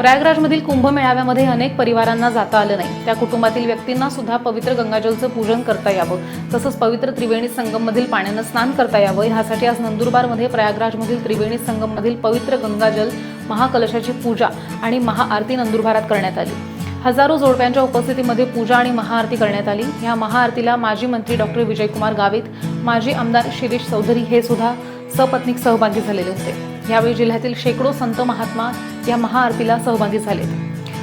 प्रयागराजमधील कुंभमेळाव्यामध्ये अनेक परिवारांना जाता आलं नाही, त्या कुटुंबातील व्यक्तींना सुद्धा पवित्र गंगाजलचं पूजन करता यावं, तसंच पवित्र त्रिवेणी संगममधील पाण्यानं स्नान करता यावं, यासाठी आज नंदुरबारमध्ये प्रयागराजमधील त्रिवेणी संगममधील पवित्र गंगाजल महाकलशाची पूजा आणि महाआरती नंदुरबारात करण्यात आली। हजारो जोडप्यांच्या उपस्थितीमध्ये पूजा आणि महाआरती करण्यात आली। या महाआरतीला माजी मंत्री डॉक्टर विजयकुमार गावित, माजी आमदार शिरीष चौधरी हे सुद्धा सपत्नीक सहभागी झालेले होते। यावेळी जिल्ह्यातील शेकडो संत महात्मा या महाआरतीला सहभागी झाले।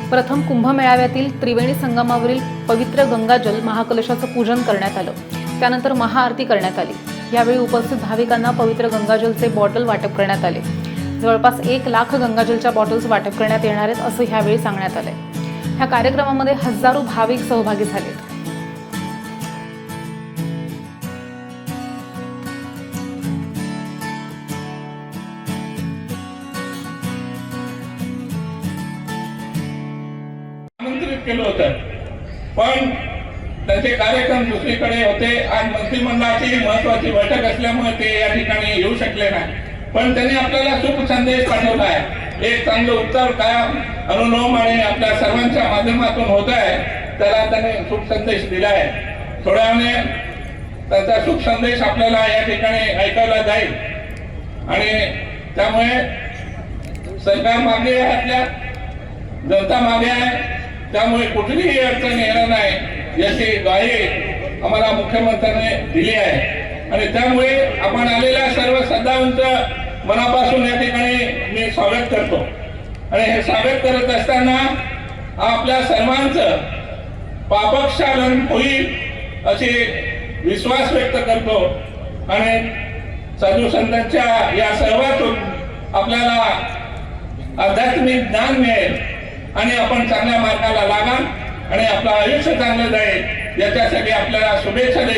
प्रथम कुंभमेळाव्यातील त्रिवेणी संगमावरील पवित्र गंगाजल महाकलशाचं पूजन करण्यात आलं, त्यानंतर महाआरती करण्यात आली। यावेळी उपस्थित भाविकांना पवित्र गंगाजलचे बॉटल वाटप करण्यात आले। जवळपास 1 लाख गंगाजलच्या बॉटल्स वाटप करण्यात येणार आहेत असं यावेळी सांगण्यात आलंय। या कार्यक्रमामध्ये हजारो भाविक सहभागी झाले। आमंत्रित केलं होतं, पण त्याचे कार्यक्रम दुसरीकडे होते। आज मंत्रिमंडळाची महत्वाची बैठक असल्यामुळे ते या ठिकाणी येऊ शकले नाही, पण त्यांनी आपल्याला शुभ संदेश पाठवला आहे। एक चांगलं उत्तर काय अनुभव आणि आपल्या सर्वांच्या माध्यमातून होत आहे, त्याला त्यांनी शुभ संदेश दिला आहे। थोड्या वेळाने त्याचा शुभ संदेश आपल्याला या ठिकाणी ऐकायला जाईल आणि त्यामुळे सरकार मागे आहे, आपल्या जनता मागे आहे, त्यामुळे कुठलीही अडचण येणार नाही याची ग्वाही आम्हाला मुख्यमंत्र्यांनी दिली आहे। आणि त्यामुळे आपण आलेल्या सर्व श्रद्धाळूंचं मनापासून या ठिकाणी मी स्वागत करतो। आणि हे स्वागत करत असताना आपल्या सर्वांचं पापक्षालन होईल अशी विश्वास व्यक्त करतो आणि साधू संतांच्या या सर्वातून आपल्याला आध्यात्मिक ज्ञान मिळेल आणि आपण चांगल्या मार्गाला लागाल आणि आपलं आयुष्य चांगलं जाईल याच्यासाठी आपल्याला शुभेच्छा देतो।